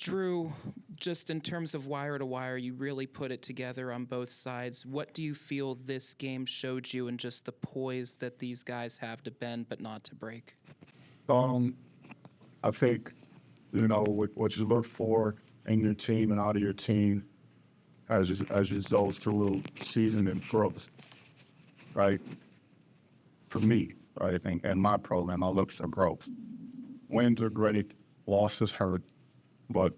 Drew, just in terms of wire to wire, you really put it together on both sides. What do you feel this game showed you and just the poise that these guys have to bend but not to break? Um, I think, what you look for in your team and out of your team as you go through season and growth, right? For me, right, and my program, I look for growth. Wins are great, losses hurt, but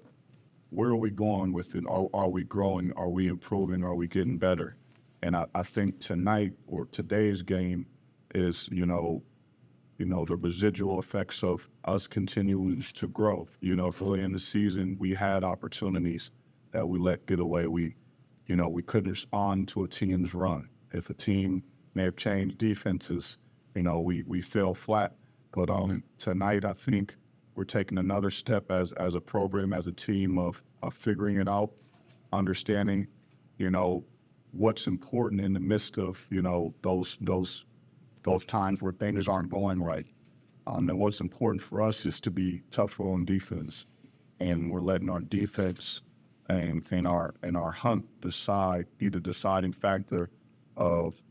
where are we going with it? Are we growing? Are we improving? Are we getting better? And I think tonight or today's game is, the residual effects of us continuing to grow. Early in the season, we had opportunities that we let get away. We couldn't respond to a team's run. If a team may have changed defenses, we fell flat. But tonight, I think we're taking another step as a program, as a team of figuring it out, understanding, what's important in the midst of, those times where things aren't going right. And what's important for us is to be tougher on defense, and we're letting our defense and our hunt be the deciding factor of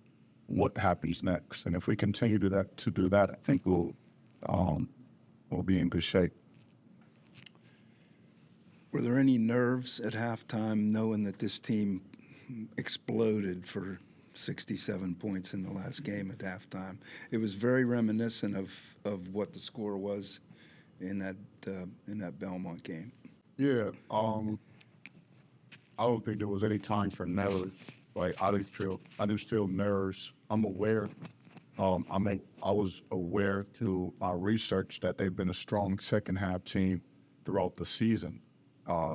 what happens next. And if we continue to do that, I think we'll be in good shape. Were there any nerves at halftime knowing that this team exploded for 67 points in the last game at halftime? It was very reminiscent of what the score was in that Belmont game. Yeah, I don't think there was any time for nerves. Like I didn't feel nerves. I'm aware. I was aware through my research that they've been a strong second half team throughout the season.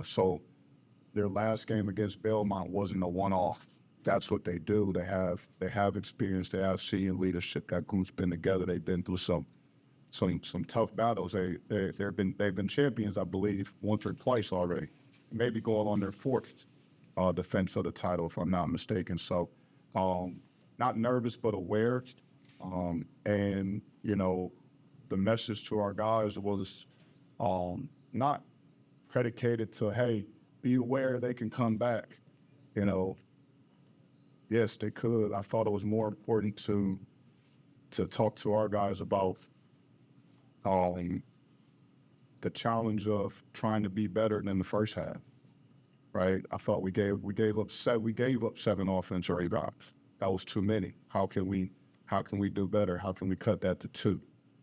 So their last game against Belmont wasn't a one-off. That's what they do. They have experience. They have senior leadership. That group's been together. They've been through some tough battles. They've been champions, I believe, once or twice already. Maybe going on their fourth defense of the title, if I'm not mistaken. So, not nervous but aware. And the message to our guys was not predicated to, hey, be aware they can come back. Yes, they could. I thought it was more important to talk to our guys about the challenge of trying to be better than the first half. Right? I thought we gave up 7 offensive rebounds. That was too many. How can we do better? How can we cut that to 2?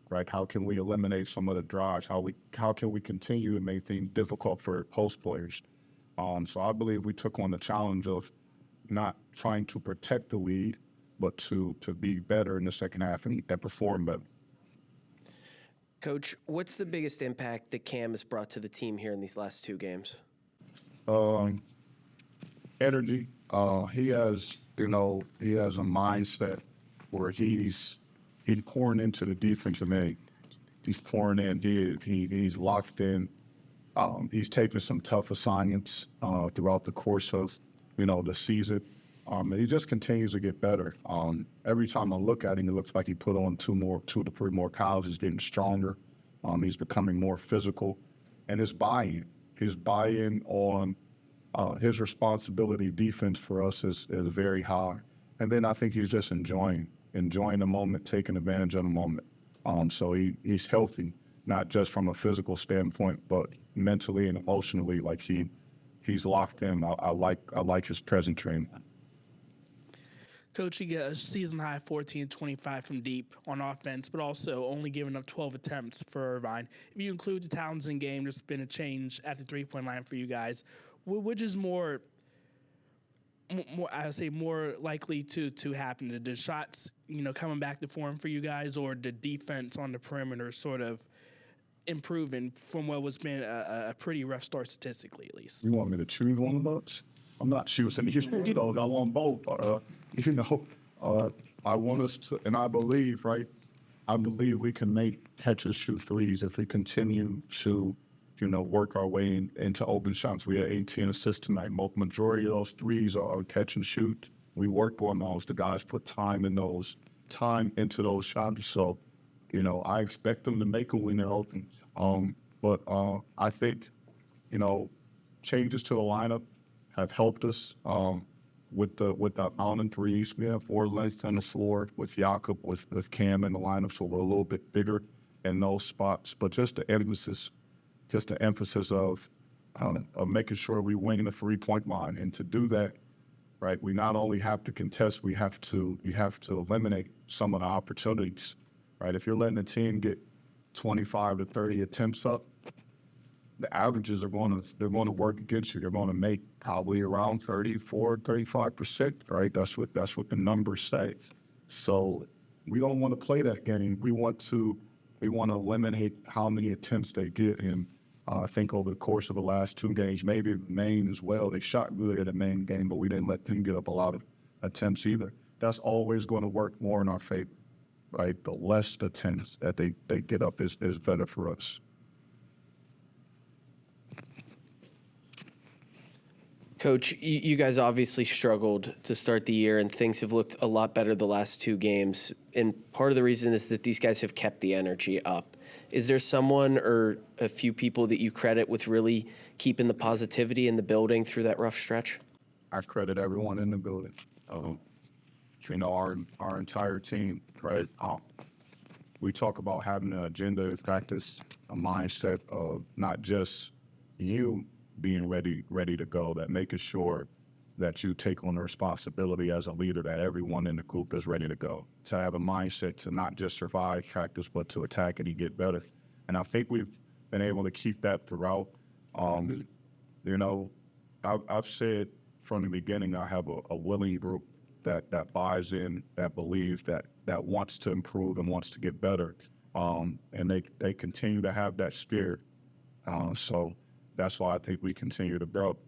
Right? How can we eliminate some of the drives? How can we continue to make things difficult for post players? So I believe we took on the challenge of not trying to protect the lead, but to be better in the second half and perform better. Coach, what's the biggest impact that Cam has brought to the team here in these last 2 games? Energy. He has a mindset where he's pouring into the defensive end. He's pouring in. He's locked in. He's taken some tough assignments throughout the course of the season. He just continues to get better. Every time I look at him, it looks like he put on 2 to 3 more pounds. He's getting stronger. He's becoming more physical, and his buy-in on his responsibility defense for us is very high. And then I think he's just enjoying the moment, taking advantage of the moment. So he's healthy, not just from a physical standpoint, but mentally and emotionally. Like he's locked in. I like his present training. Coach, you get a season-high 14-25 from deep on offense, but also only giving up 12 attempts for Irvine. If you include the Townsend game, there's been a change at the three-point line for you guys. Which is more I would say, more likely to happen? The shots, coming back to form for you guys, or the defense on the perimeter sort of improving from what was been a pretty rough start statistically, at least? You want me to choose one of those? I'm not choosing. I want both. I want us to, and I believe, right? I believe we can make catch and shoot threes if we continue to, work our way into open shots. We had 18 assists tonight. Majority of those threes are catch and shoot. We work on those. The guys put time into those shots. So, I expect them to make them when they're open. But I think changes to the lineup have helped us with the amount of threes. We have 4 lengths on the floor with Jakob, with Cam in the lineup, so we're a little bit bigger in those spots. But just the emphasis of making sure we win the 3-point line, and to do that, right, we not only have to contest, we have to eliminate some of the opportunities, right? If you're letting a team get 25 to 30 attempts up, the averages they're going to work against you. They're going to make probably around 34, 35%, right? That's what the numbers say. So we don't want to play that game. We want to eliminate how many attempts they get. And I think over the course of the last 2 games, maybe Maine as well, they shot good at the Maine game, but we didn't let them get up a lot of attempts either. That's always going to work more in our favor, right? The less attempts that they get up is better for us. Coach, you guys obviously struggled to start the year, and things have looked a lot better the last 2 games. And part of the reason is that these guys have kept the energy up. Is there someone or a few people that you credit with really keeping the positivity in the building through that rough stretch? I credit everyone in the building. Our entire team, right? We talk about having an agenda in practice, a mindset of not just you being ready to go, that making sure that you take on the responsibility as a leader, that everyone in the group is ready to go, to have a mindset to not just survive practice, but to attack it and get better. And I think we've been able to keep that throughout. I've said from the beginning, I have a willing group that buys in, that believes, that wants to improve and wants to get better. And they continue to have that spirit. So that's why I think we continue to grow.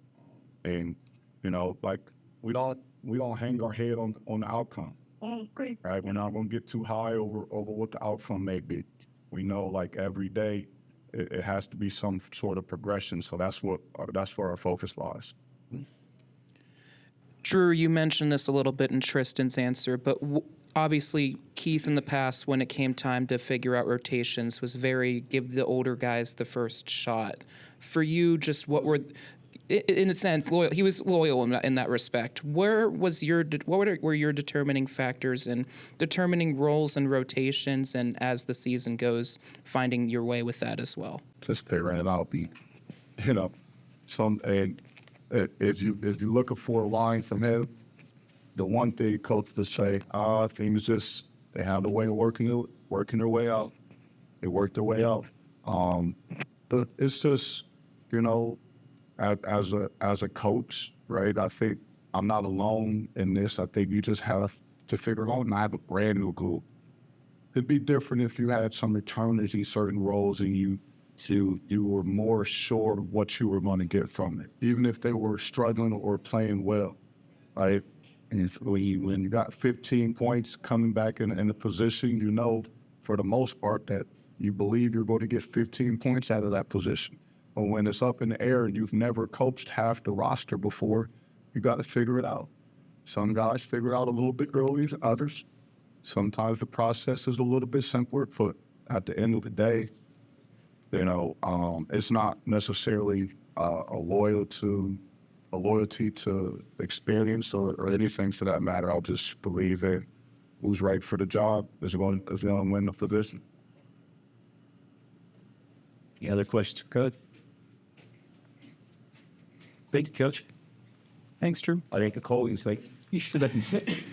And, we don't hang our head on the outcome. Right? We're not going to get too high over what the outcome may be. We know, every day, it has to be some sort of progression. So that's where our focus lies. Drew, you mentioned this a little bit in Tristan's answer, but obviously Keith in the past, when it came time to figure out rotations, was give the older guys the first shot. For you, just what were, in a sense, loyal? He was loyal in that respect. What were your determining factors in determining roles and rotations, and as the season goes, finding your way with that as well? Just figuring it out. If you're looking for a line from him, the one thing coach would say, things just, they have the way of working their way out. They work their way out. But it's just, as a coach, right? I think I'm not alone in this. I think you just have to figure out, and I have a brand new group. It'd be different if you had some returners in certain roles and you were more sure of what you were going to get from it, even if they were struggling or playing well, right? And when you got 15 points coming back in the position, for the most part that you believe you're going to get 15 points out of that position. But when it's up in the air and you've never coached half the roster before, you got to figure it out. Some guys figure it out a little bit earlier than others. Sometimes the process is a little bit simpler, but at the end of the day, it's not necessarily a loyalty to experience or anything for that matter. I'll just believe that who's right for the job is going to win the position. Any other questions, Coach? Thanks, Coach. Thanks, Drew. I think the Colgans, you should have been sick.